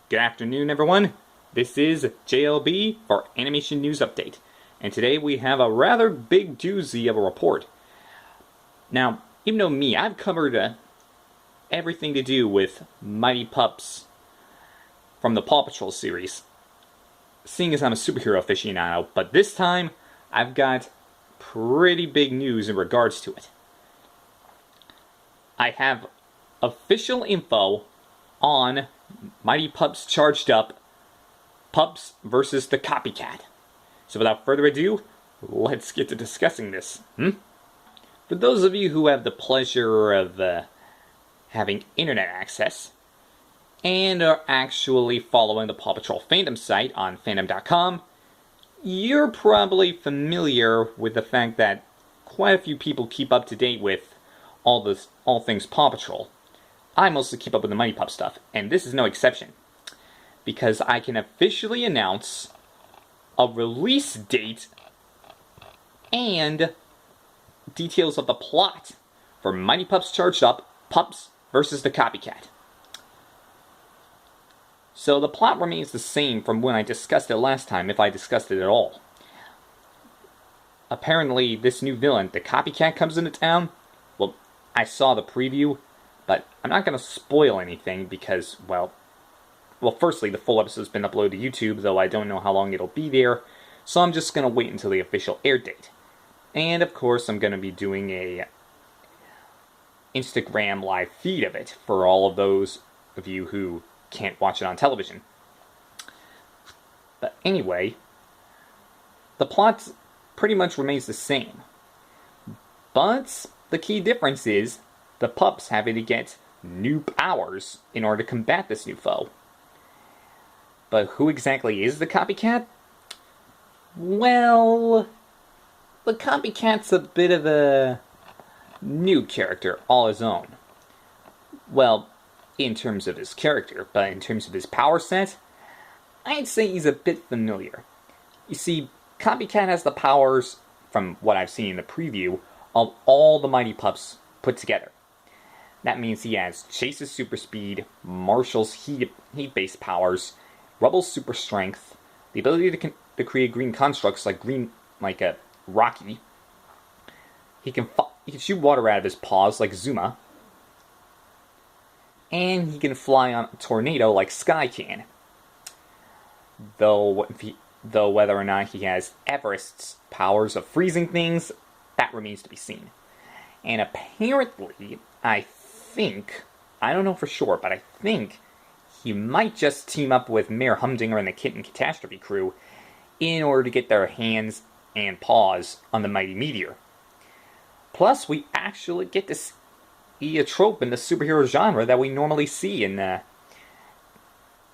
Good afternoon, everyone. This is JLB for Animation News Update, and today we have a rather big doozy of a report. Now, even though I've covered everything to do with Mighty Pups from the Paw Patrol series, seeing as I'm a superhero aficionado, but this time I've got pretty big news in regards to it. I have official info on Mighty Pups Charged Up, Pups versus the Copycat. So without further ado, let's get to discussing this. For those of you who have the pleasure of having internet access, and are actually following the Paw Patrol fandom site on fandom.com, you're probably familiar with the fact that quite a few people keep up to date with all things Paw Patrol. I mostly keep up with the Mighty Pup stuff, and this is no exception, because I can officially announce a release date and details of the plot for Mighty Pups Charged Up, Pups versus the Copycat. So the plot remains the same from when I discussed it last time, if I discussed it at all. Apparently, this new villain, the Copycat, comes into town. Well, I saw the preview, but I'm not going to spoil anything because, well, firstly, the full episode's been uploaded to YouTube, though I don't know how long it'll be there, so I'm just going to wait until the official air date. And, of course, I'm going to be doing a Instagram live feed of it for all of those of you who can't watch it on television. But anyway, the plot pretty much remains the same. But the key difference is the pups having to get new powers in order to combat this new foe. But who exactly is the Copycat? Well, the Copycat's a bit of a new character all his own. Well, in terms of his character, but in terms of his power set, I'd say he's a bit familiar. You see, Copycat has the powers, from what I've seen in the preview, of all the Mighty Pups put together. That means he has Chase's super speed, Marshall's heat-based powers, Rubble's super strength, the ability to create green constructs like a Rocky. He can shoot water out of his paws like Zuma, and he can fly on a tornado like Sky can. Though whether or not he has Everest's powers of freezing things, that remains to be seen. And apparently, I don't know for sure, but I think he might just team up with Mayor Humdinger and the Kitten Katastrophe Crew in order to get their hands and paws on the Mighty Meteor. Plus, we actually get to see a trope in the superhero genre that we normally see in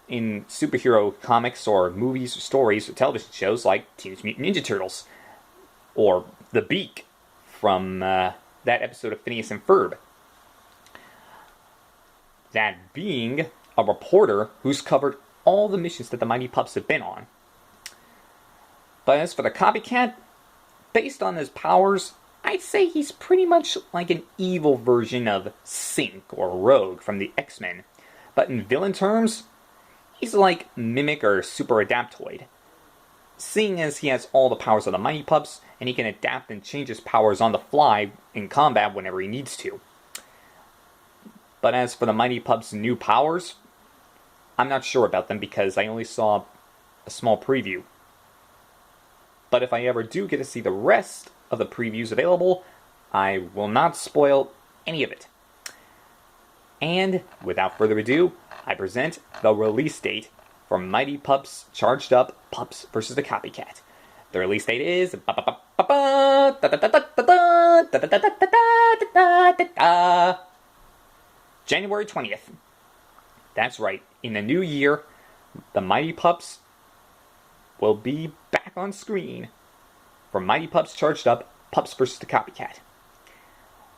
superhero comics or movies or stories or television shows like Teenage Mutant Ninja Turtles or The Beak from that episode of Phineas and Ferb. That being a reporter who's covered all the missions that the Mighty Pups have been on. But as for the Copycat, based on his powers, I'd say he's pretty much like an evil version of Synch or Rogue from the X-Men. But in villain terms, he's like Mimic or Super Adaptoid. Seeing as he has all the powers of the Mighty Pups, and he can adapt and change his powers on the fly in combat whenever he needs to. But as for the Mighty Pups' new powers, I'm not sure about them because I only saw a small preview. But if I ever do get to see the rest of the previews available, I will not spoil any of it. And without further ado, I present the release date for Mighty Pups Charged Up, Pups vs. the Copycat. The release date is January 20th. That's right, in the new year, the Mighty Pups will be back on screen for Mighty Pups Charged Up, Pups vs. the Copycat.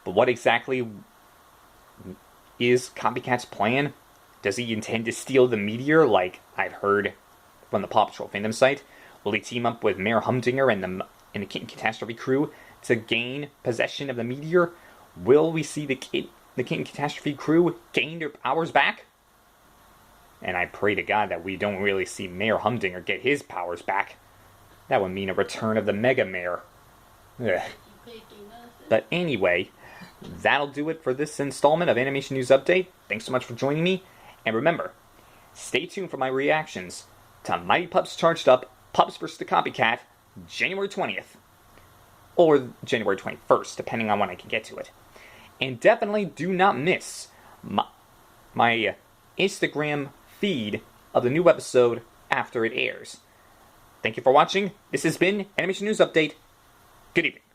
But what exactly is Copycat's plan? Does he intend to steal the meteor like I've heard from the Paw Patrol fandom site? Will he team up with Mayor Humdinger and the Kitten Katastrophe Crew to gain possession of the meteor? Will we see the Kitten Katastrophe Crew gain their powers back? And I pray to God that we don't really see Mayor Humdinger get his powers back. That would mean a return of the Mega Mayor. Ugh. But anyway, that'll do it for this installment of Animation News Update. Thanks so much for joining me. And remember, stay tuned for my reactions to Mighty Pups Charged Up, Pups vs. the Copycat, January 20th. Or January 21st, depending on when I can get to it. And definitely do not miss my Instagram feed of the new episode after it airs. Thank you for watching. This has been Animation News Update. Good evening.